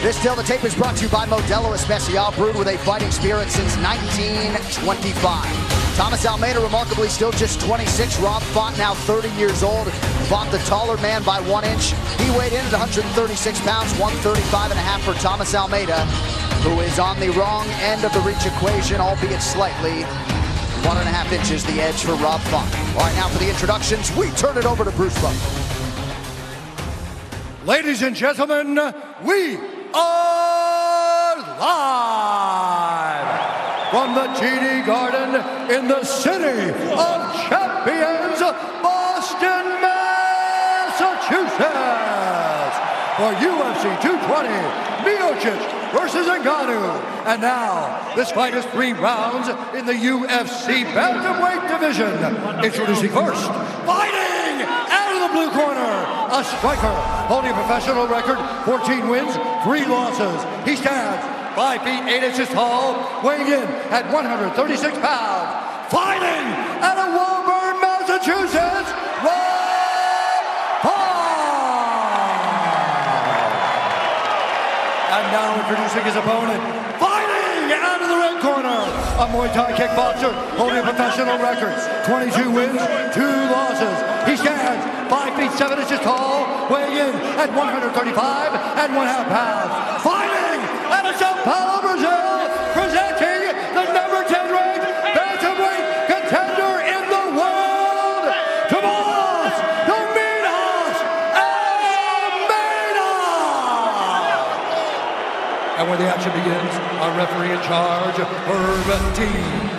This Till the Tape is brought to you by Modelo Especial, brewed with a fighting spirit since 1925. Thomas Almeida, remarkably still just 26. Rob Font, now 30 years old. Font, the taller man by 1 inch. He weighed in at 136 pounds, 135.5 for Thomas Almeida, who is on the wrong end of the reach equation, albeit slightly. 1.5 inches the edge for Rob Font. All right, now for the introductions, we turn it over to Bruce Butler. Ladies and gentlemen, we are live from the TD Garden in the city of champions, Boston, Massachusetts, for UFC 220, Miocic versus Ngannou. And now, this fight is 3 rounds in the UFC bantamweight division. Introducing first, fighting out of the blue corner, a striker holding a professional record, 14 wins, 3 losses. He stands 5 feet 8 inches tall, weighing in at 136 pounds. Fighting out of Woburn, Massachusetts, Rob Font. And now introducing his opponent, fighting out of the red corner, a Muay Thai kickboxer holding a professional record, 22 wins, 2 losses. He stands 5 feet 7 inches tall, weighing in at 135.5 pounds. Fighting out of Sao Paulo, Brazil, presenting the number 10 ranked bantamweight contender in the world, Tomas Almeida. And when the action begins, our referee in charge, Herb Dean.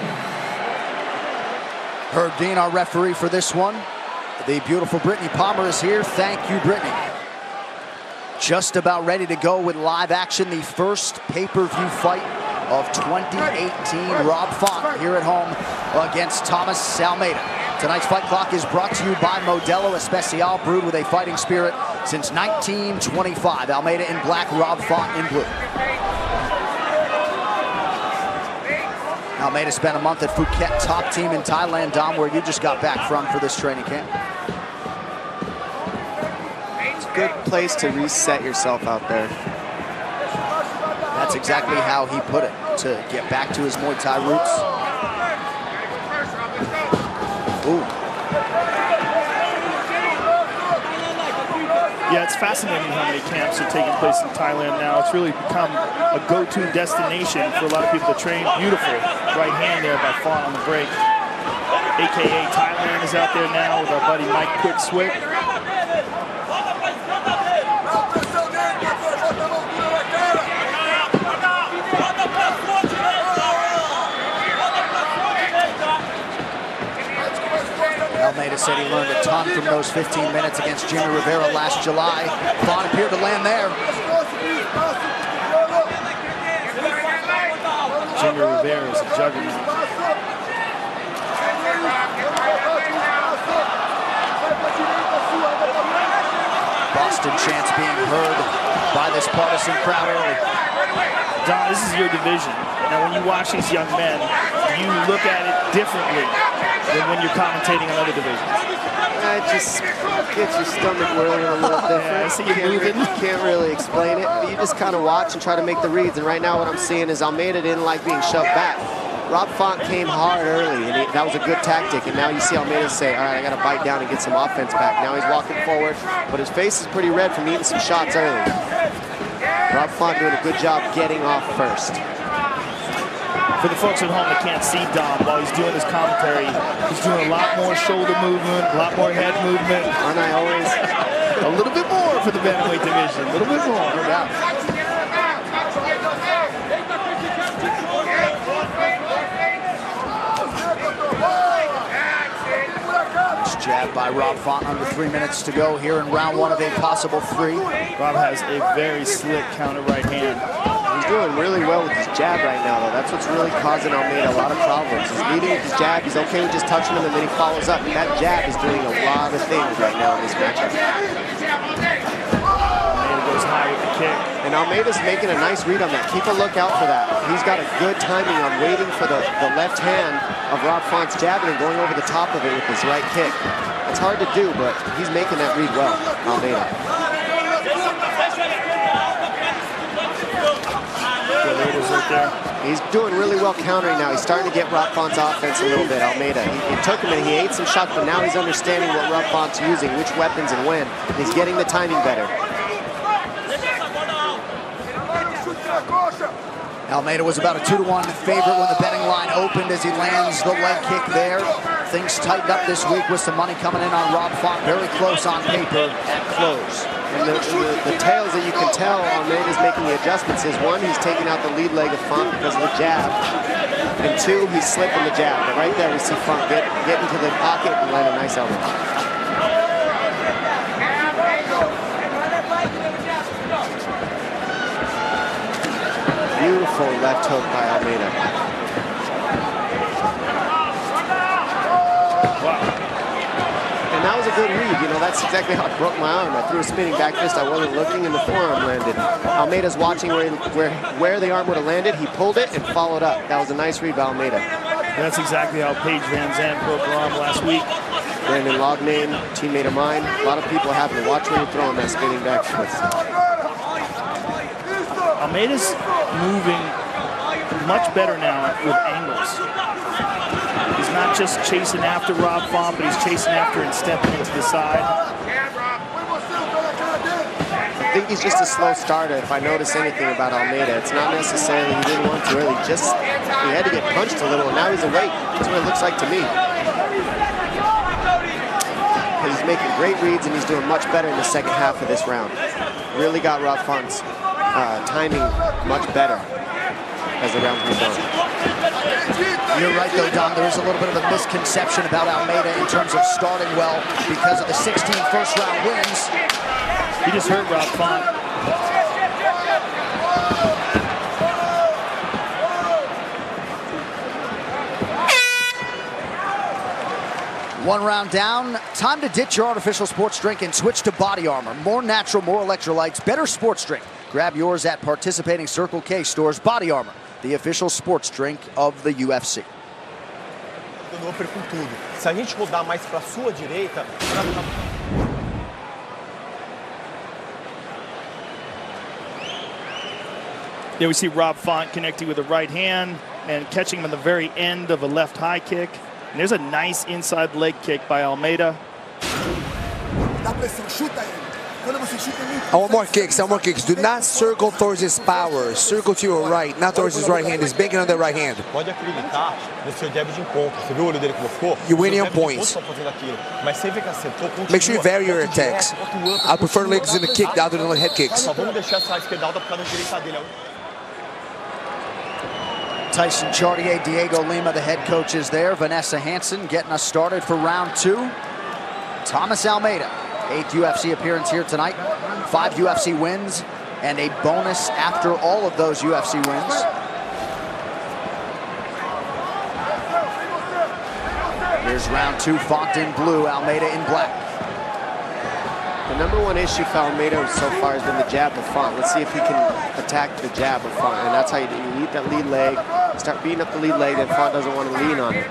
Herb Dean, our referee for this one. The beautiful Brittany Palmer is here. Thank you, Brittany. Just about ready to go with live action. The first pay-per-view fight of 2018. Rob Font here at home against Thomas Almeida. Tonight's fight clock is brought to you by Modelo Especial, brewed with a fighting spirit since 1925. Almeida in black, Rob Font in blue. Almeida spent a month at Phuket, top team in Thailand. Dom, where you just got back from for this training camp. It's a good place to reset yourself out there. That's exactly how he put it, to get back to his Muay Thai roots. Ooh. Yeah, it's fascinating how many camps are taking place in Thailand now. It's really become a go-to destination for a lot of people to train. Beautiful right hand there by Font on the break. AKA Thailand is out there now with our buddy Mike Quick Swift. Almeida said he learned a ton from those 15 minutes against Jimmy Rivera last July. Font appeared to land there. Jimmy Rivera is a juggernaut. Boston chants being heard by this partisan crowd early. Don, this is your division. Now, when you watch these young men, you look at it differently than when you're commentating on other divisions. It just gets your stomach whirling a little different. Yeah, I see you moving. Can't really explain it, but you just kind of watch and try to make the reads. And right now what I'm seeing is Almeida didn't like being shoved back. Rob Font came hard early, and that was a good tactic. And now you see Almeida say, all right, I got to bite down and get some offense back. Now he's walking forward, but his face is pretty red from eating some shots early. Rob Font doing a good job getting off first. For the folks at home that can't see Dom while he's doing his commentary, he's doing a lot more shoulder movement, a lot more head movement. Aren't I always? A little bit more for the bantamweight division, a little bit more, no doubt. Jab by Rob Font, under 3 minutes to go here in round 1 of a possible 3. Rob has a very slick counter right hand. He's doing really well with his jab right now, though. That's what's really causing Almeida a lot of problems. He's leading with his jab. He's okay with just touching him, and then he follows up. And that jab is doing a lot of things right now in this matchup. Almeida goes high with the kick. And Almeida's making a nice read on that. Keep a lookout for that. He's got a good timing on waiting for the left hand of Rob Font's jab and going over the top of it with his right kick. It's hard to do, but he's making that read well, Almeida. right there. He's doing really well countering now. He's starting to get Rob Font's offense a little bit, Almeida. It took him and he ate some shots, but now he's understanding what Rob Font's using, which weapons and when. And he's getting the timing better. Almeida was about a 2-to-1 favorite when the betting line opened as he lands the leg kick there. Things tightened up this week with some money coming in on Rob Font. Very close on paper at close. And the tails that you can tell Almeida's making the adjustments is, one, he's taking out the lead leg of Font because of the jab. And two, he's slipping the jab. But right there we see Font get into the pocket and land a nice elbow. Beautiful left hook by Almeida. Wow. And that was a good read. You know, that's exactly how I broke my arm. I threw a spinning back fist. I wasn't looking, and the forearm landed. Almeida's watching where the arm would have landed. He pulled it and followed up. That was a nice read by Almeida. That's exactly how Paige Van Zandt broke her arm last week. Brandon Lognane, teammate of mine. A lot of people have to watch where you're throwing that spinning back fist. Almeida's moving much better now with angles. He's not just chasing after Rob Font, but he's chasing after and stepping into the side. I think he's just a slow starter. If I notice anything about Almeida, it's not necessarily he didn't want to early. Just he had to get punched a little, and now he's awake. That's what it looks like to me. He's making great reads, and he's doing much better in the second half of this round. Really got Rob Font's timing much better as the rounds move on. You're right, though, Don. There is a little bit of a misconception about Almeida in terms of starting well because of the 16 first-round wins. He just hurt Rob Font. One round down. Time to ditch your artificial sports drink and switch to Body Armor. More natural, more electrolytes, better sports drink. Grab yours at participating Circle K stores. Body Armor, the official sports drink of the UFC. Se a gente rodar mais para sua direita, Yeah, we see Rob Font connecting with the right hand and catching him on the very end of a left high kick. And there's a nice inside leg kick by Almeida. I want more kicks, I want more kicks. Do not circle towards his power. Circle to your right, not towards his right hand. He's banking on the right hand. pode acreditar no seu jab de encontro. Você viu o olho dele como ficou? You're winning on points. Mas sempre que acertou, Make sure you vary your attacks. I prefer legs in the kick rather than head kicks. Só vamos deixar essa esquerda alta por causa da direita dele. Tyson Chartier, Diego Lima, the head coaches there. Vanessa Hansen getting us started for round two. Thomas Almeida, 8th UFC appearance here tonight. 5 UFC wins and a bonus after all of those UFC wins. Here's round two, Font in blue, Almeida in black. The number one issue for Almeida so far has been the jab of Font. Let's see if he can attack the jab of Font. And that's how you do. You eat that lead leg, start beating up the lead leg, then Font doesn't want to lean on it.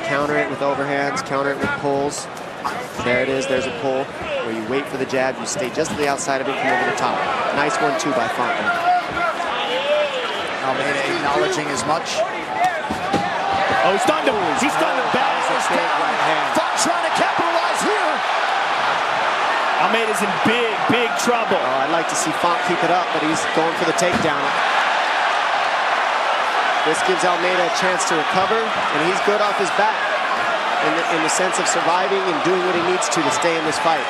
Counter it with overhands, counter it with pulls. There it is, there's a pull. Where you wait for the jab, you stay just to the outside of it, come over the top. Nice 1-2 by Font. Almeida acknowledging as much. Oh, he stunned him. He stunned him bad. Font trying to capitalize here. Almeida's in big, big trouble. Oh, I'd like to see Font keep it up, but he's going for the takedown. This gives Almeida a chance to recover, and he's good off his back in the sense of surviving and doing what he needs to stay in this fight.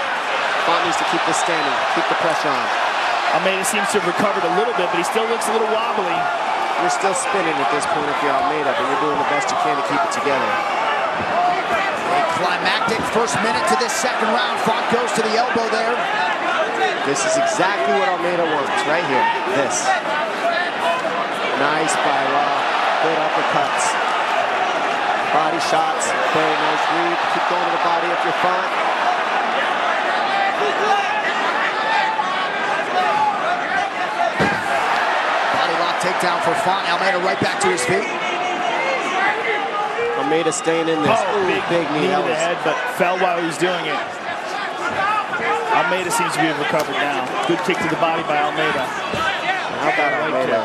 Font needs to keep this standing, keep the pressure on. Almeida seems to have recovered a little bit, but he still looks a little wobbly. You're still spinning at this point if you're Almeida, but you're doing the best you can to keep it together. A climactic first minute to this second round. Font goes to the elbow there. This is exactly what Almeida wants, right here. This. Nice by Rob. Good uppercuts. Body shots. Very nice read. Keep going to the body if you're Font. Body lock takedown for Font. Almeida right back to his feet. Almeida staying in this. Oh, big knee to the head, but fell while he was doing it. Almeida seems to be recovered now. Good kick to the body by Almeida. How about Almeida?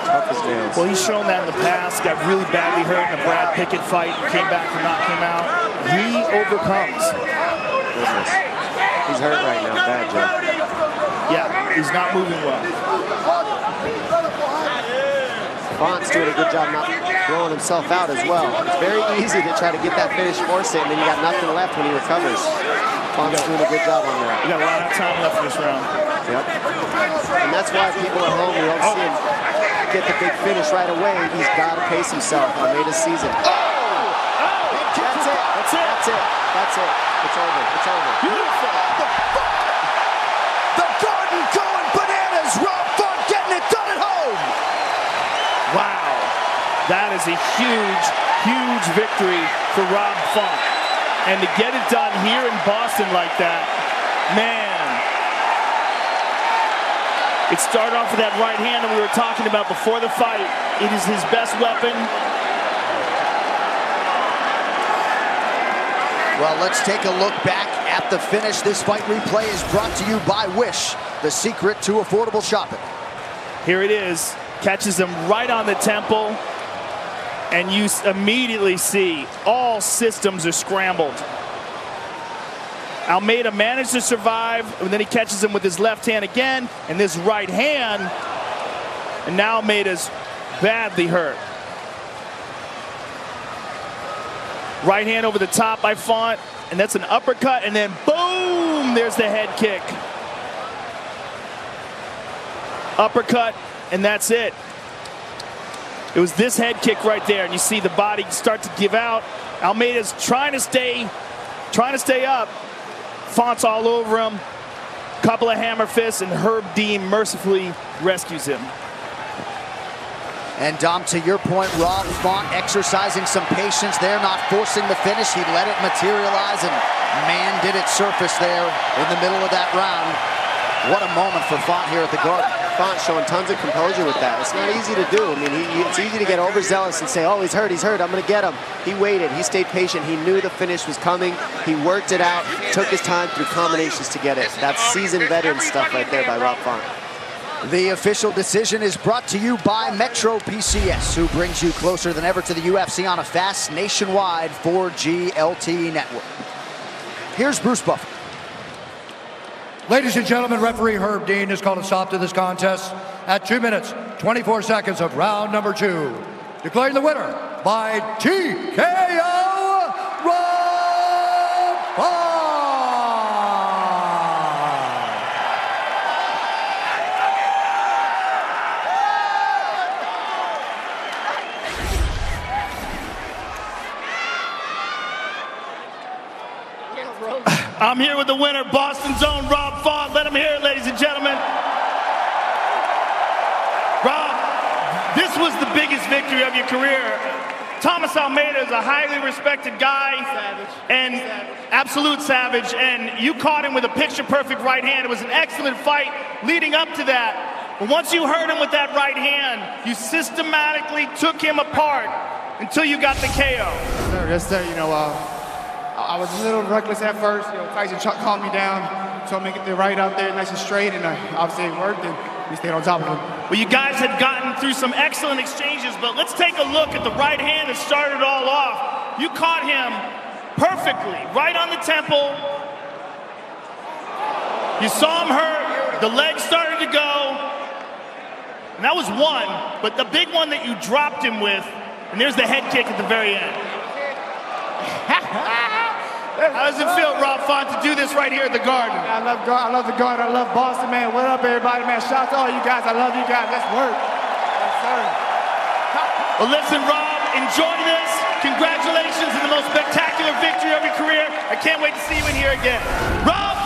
Tough as nails. Well, he's shown that in the past. Got really badly hurt in a Brad Pickett fight. Came back and knocked him out. He overcomes. Goodness. He's hurt right now. Bad, Joe. Yeah, he's not moving well. Font's doing a good job not blowing himself out as well. It's very easy to try to get that finish, force it, and then you got nothing left when he recovers. Font's doing a good job on that. We got a lot of time left in this round. Yep. And that's why people at home, we don't see him get the big finish right away. He's got to pace himself. Almeida sees it. Oh! That's it. That's it. That's it. That's it. It's over. It's over. Beautiful. The Garden going bananas. Rob Font getting it done at home. Wow. That is a huge, huge victory for Rob Font. And to get it done here in Boston like that, man. It started off with that right hand that we were talking about before the fight. It is his best weapon. Well, let's take a look back at the finish. This fight replay is brought to you by Wish, the secret to affordable shopping. Here it is. Catches him right on the temple. And you immediately see all systems are scrambled. Almeida managed to survive, and then he catches him with his left hand again, and this right hand, and now Almeida's badly hurt. Right hand over the top by Font, and that's an uppercut, and then boom, there's the head kick. Uppercut, and that's it. It was this head kick right there, and you see the body start to give out. Almeida's trying to stay up. Font's all over him. Couple of hammer fists, and Herb Dean mercifully rescues him. And Dom, to your point, Rob Font exercising some patience there, not forcing the finish. He let it materialize, and man, did it surface there in the middle of that round. What a moment for Font here at the Garden. Font showing tons of composure with that. It's not easy to do. I mean, it's easy to get overzealous and say, oh, he's hurt, I'm going to get him. He waited, he stayed patient, he knew the finish was coming, he worked it out, took his time through combinations to get it. That's seasoned veteran stuff right there by Rob Font. The official decision is brought to you by Metro PCS, who brings you closer than ever to the UFC on a fast nationwide 4G LTE network. Here's Bruce Buffer. Ladies and gentlemen, referee Herb Dean has called a stop to this contest at 2 minutes, 24 seconds of round number 2. Declaring the winner by TKO, Rob Font. I'm here with the winner, Boston's own Rob Font. Let him hear it, ladies and gentlemen. Rob, this was the biggest victory of your career. Thomas Almeida is a highly respected guy. And absolute savage. And you caught him with a picture-perfect right hand. It was an excellent fight leading up to that. But once you hurt him with that right hand, you systematically took him apart until you got the KO. Yes, sir. You know, I was a little reckless at first. You know, Tyson calmed me down, told me to get the right out there nice and straight, and obviously it worked, and we stayed on top of him. Well, you guys had gotten through some excellent exchanges, but let's take a look at the right hand that started it all off. You caught him perfectly, right on the temple. You saw him hurt, the leg started to go, and that was one, but the big one that you dropped him with, and there's the head kick at the very end. How does it feel, Rob Font, to do this right here at the Garden? I love the Garden. I love Boston, man. What up, everybody, man? Shout out to all you guys. I love you guys. Let's work. Yes, sir. Well, listen, Rob, enjoy this. Congratulations on the most spectacular victory of your career. I can't wait to see you in here again. Rob